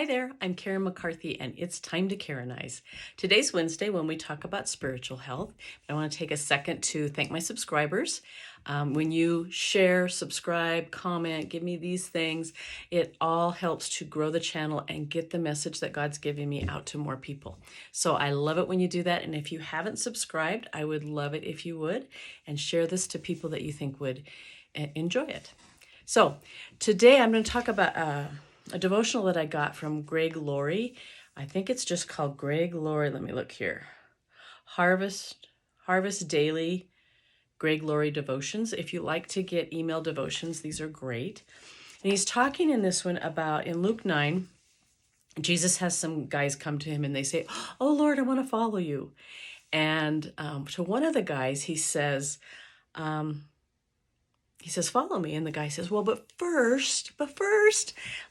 Hi there, I'm Karen McCarthy, and it's time to Karen-ize. Today's Wednesday when we talk about spiritual health. I want to take a second to thank my subscribers. When you share, subscribe, comment, give me these things, it all helps to grow the channel and get the message that God's giving me out to more people. So I love it when you do that. And if you haven't subscribed, I would love it if you would, and share this to people that you think would enjoy it. So today I'm going to talk about a devotional that I got from Greg Laurie. I think it's just called Greg Laurie. Let me look here. Harvest Daily Greg Laurie devotions. If you like to get email devotions, these are great. And he's talking in this one about, in Luke 9, Jesus has some guys come to him and they say, "Oh Lord, I want to follow you." And to one of the guys, he says, "Follow me." And the guy says, "Well, but first,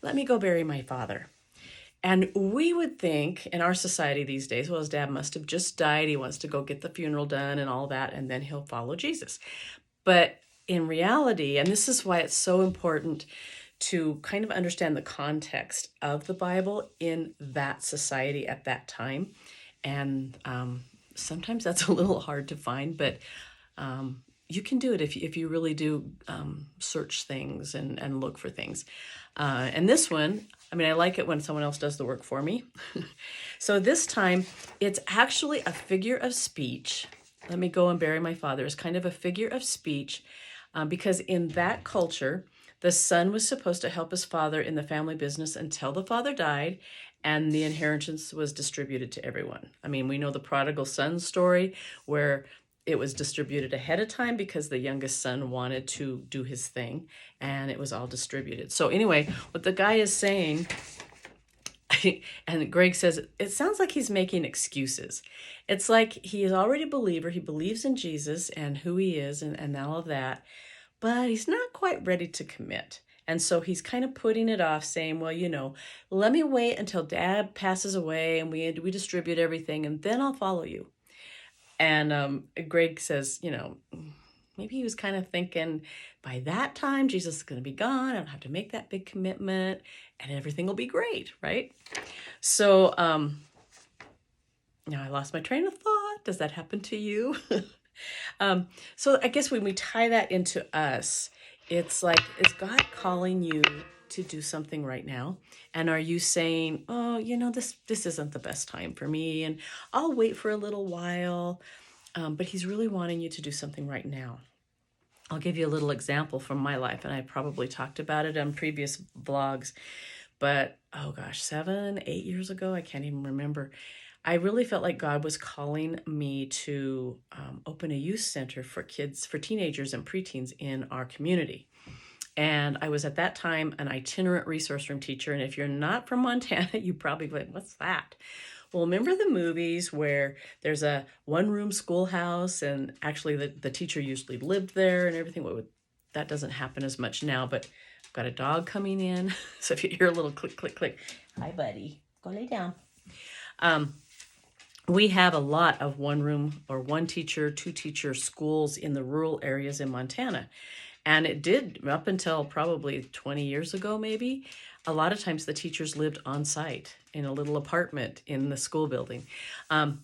let me go bury my father." And we would think in our society these days, well, his dad must have just died. He wants to go get the funeral done and all that, and then he'll follow Jesus. But in reality, and this is why it's so important to kind of understand the context of the Bible in that society at that time. And sometimes that's a little hard to find, but you can do it if you really do search things and look for things. And this one, I mean, I like it when someone else does the work for me. So this time, it's actually a figure of speech. Let me go and bury my father is kind of a figure of speech because in that culture, the son was supposed to help his father in the family business until the father died and the inheritance was distributed to everyone. I mean, we know the prodigal son story where it was distributed ahead of time because the youngest son wanted to do his thing and it was all distributed. So anyway, what the guy is saying, and Greg says, it sounds like he's making excuses. It's like he is already a believer. He believes in Jesus and who he is and all of that, but he's not quite ready to commit. And so he's kind of putting it off saying, well, let me wait until dad passes away and we distribute everything and then I'll follow you. And Greg says, maybe he was kind of thinking by that time, Jesus is going to be gone. I don't have to make that big commitment and everything will be great, right? So now I lost my train of thought. Does that happen to you? So I guess when we tie that into us, it's like, is God calling you to do something right now? And are you saying, oh, this isn't the best time for me and I'll wait for a little while, but he's really wanting you to do something right now. I'll give you a little example from my life, and I probably talked about it on previous vlogs, but oh gosh, 7, 8 years ago, I can't even remember. I really felt like God was calling me to open a youth center for kids, for teenagers and preteens in our community. And I was at that time an itinerant resource room teacher. And if you're not from Montana, you probably go, what's that? Well, remember the movies where there's a one-room schoolhouse and actually the teacher usually lived there and everything? Well, that doesn't happen as much now, but I've got a dog coming in. So if you hear a little click, click, click, hi, buddy, go lay down. We have a lot of one-room or one-teacher, two-teacher schools in the rural areas in Montana. And it did up until probably 20 years ago, maybe. A lot of times the teachers lived on site in a little apartment in the school building. But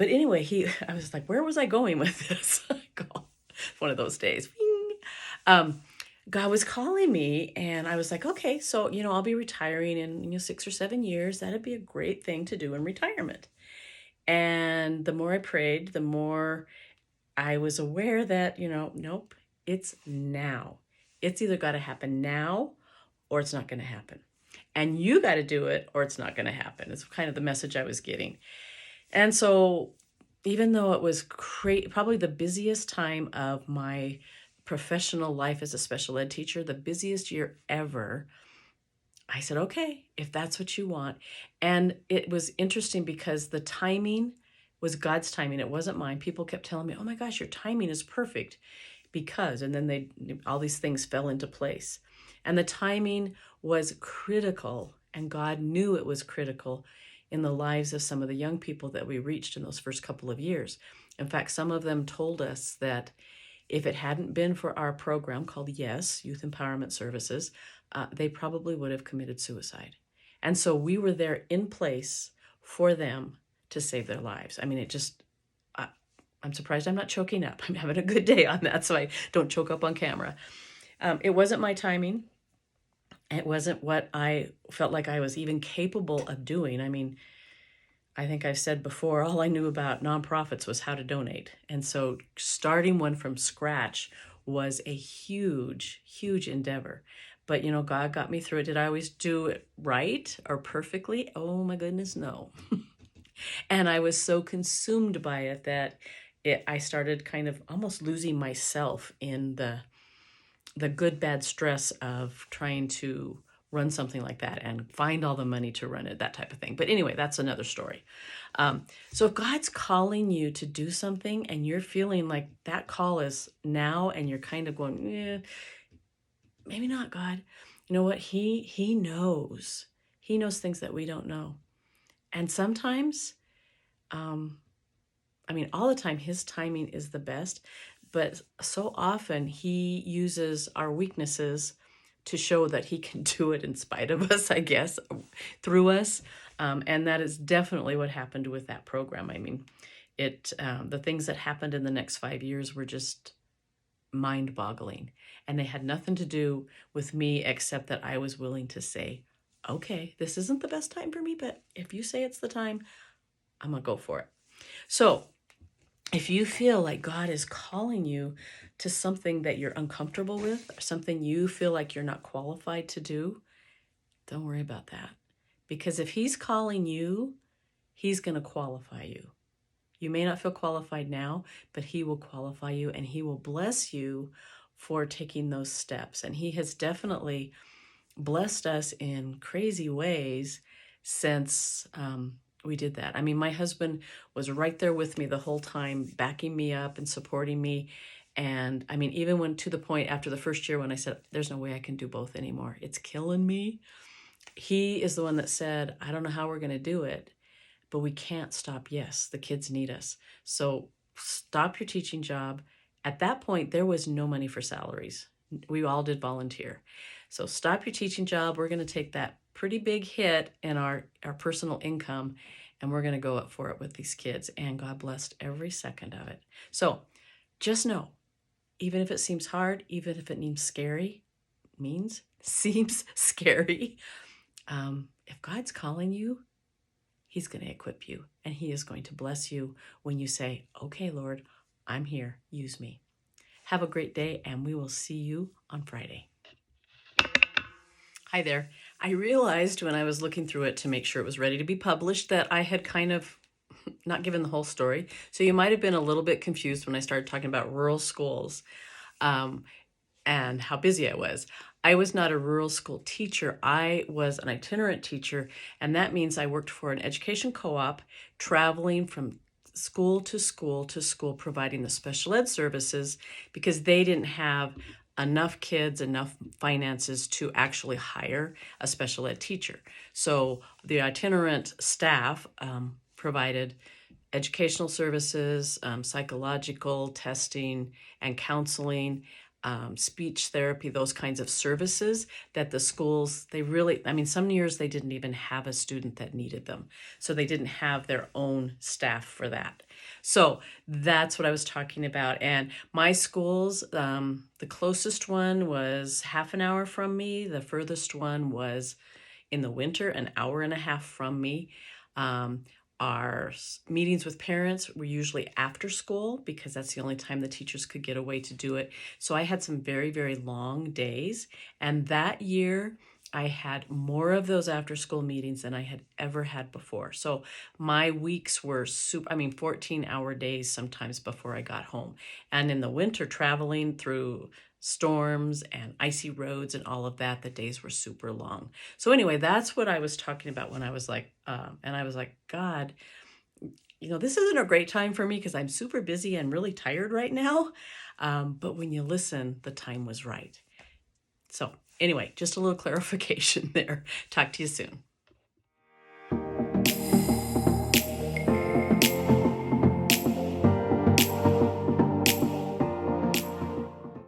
anyway, I was like, where was I going with this? One of those days. God was calling me and I was like, okay, so, I'll be retiring in 6 or 7 years. That'd be a great thing to do in retirement. And the more I prayed, the more I was aware that, nope, it's now. It's either got to happen now or it's not going to happen. And you got to do it or it's not going to happen. It's kind of the message I was getting. And so even though it was probably the busiest time of my professional life as a special ed teacher, the busiest year ever, I said, okay, if that's what you want. And it was interesting because the timing was God's timing. It wasn't mine. People kept telling me, oh my gosh, your timing is perfect because, and then all these things fell into place. And the timing was critical, and God knew it was critical in the lives of some of the young people that we reached in those first couple of years. In fact, some of them told us that If it hadn't been for our program called YES, Youth Empowerment Services, they probably would have committed suicide. And so we were there in place for them to save their lives. I mean, I'm surprised I'm not choking up. I'm having a good day on that, so I don't choke up on camera. It wasn't my timing. It wasn't what I felt like I was even capable of doing. I mean, I think I've said before, all I knew about nonprofits was how to donate. And so starting one from scratch was a huge, huge endeavor. But, God got me through it. Did I always do it right or perfectly? Oh my goodness, no. And I was so consumed by it that I started kind of almost losing myself in the good, bad stress of trying to run something like that and find all the money to run it, that type of thing. But anyway, that's another story. So if God's calling you to do something and you're feeling like that call is now and you're kind of going, maybe not, God. You know what? He knows. He knows things that we don't know. And sometimes, all the time, his timing is the best. But so often he uses our weaknesses to show that he can do it in spite of us, I guess, through us. And that is definitely what happened with that program. I mean, the things that happened in the next 5 years were just mind-boggling. And they had nothing to do with me except that I was willing to say, okay, this isn't the best time for me, but if you say it's the time, I'm going to go for it. So if you feel like God is calling you to something that you're uncomfortable with, or something you feel like you're not qualified to do, don't worry about that. Because if he's calling you, he's going to qualify you. You may not feel qualified now, but he will qualify you and he will bless you for taking those steps. And he has definitely blessed us in crazy ways since we did that. I mean, my husband was right there with me the whole time, backing me up and supporting me. And I mean, even when to the point after the first year when I said, there's no way I can do both anymore, it's killing me. He is the one that said, I don't know how we're going to do it, but we can't stop. Yes, the kids need us. So stop your teaching job. At that point, there was no money for salaries. We all did volunteer. So stop your teaching job. We're going to take that pretty big hit in our personal income, and we're going to go up for it with these kids. And God blessed every second of it. So just know, even if it seems hard, even if it seems scary, if God's calling you, he's going to equip you, and he is going to bless you when you say, okay, Lord, I'm here. Use me. Have a great day, and we will see you on Friday. Hi there. I realized when I was looking through it to make sure it was ready to be published that I had kind of not given the whole story. So you might have been a little bit confused when I started talking about rural schools and how busy I was. I was not a rural school teacher. I was an itinerant teacher, and that means I worked for an education co-op, traveling from school to school to school, providing the special ed services because they didn't have enough kids, enough finances to actually hire a special ed teacher. So the itinerant staff provided educational services, psychological testing and counseling, speech therapy, those kinds of services that the schools, some years they didn't even have a student that needed them. So they didn't have their own staff for that. So that's what I was talking about. And my schools, the closest one was half an hour from me. The furthest one was in the winter, an hour and a half from me. Our meetings with parents were usually after school because that's the only time the teachers could get away to do it. So I had some very, very long days. And that year, I had more of those after school meetings than I had ever had before. So my weeks were 14-hour days sometimes before I got home. And in the winter, traveling through storms and icy roads and all of that, the days were super long. So anyway, that's what I was talking about when I was like, God, this isn't a great time for me because I'm super busy and really tired right now. But when you listen, the time was right. So anyway, just a little clarification there. Talk to you soon.